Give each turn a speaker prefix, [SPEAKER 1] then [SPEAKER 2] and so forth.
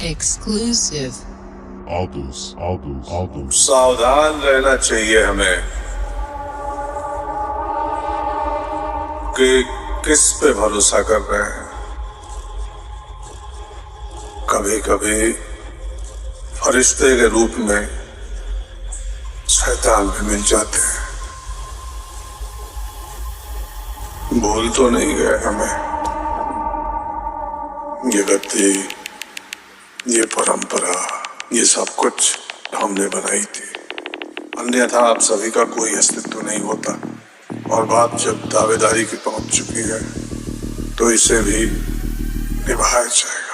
[SPEAKER 1] Exclusive.
[SPEAKER 2] सावधान रहना चाहिए हमें कि किस पे भरोसा कर रहे हैं। कभी कभी फरिश्ते के रूप में शैतान भी मिल जाते हैं। भूल तो नहीं गए हमें। ये गति, ये परंपरा, ये सब कुछ हमने बनाई थी, अन्यथा आप सभी का कोई अस्तित्व नहीं होता। और बात जब दावेदारी की पहुंच चुकी है तो इसे भी निभाया जाए।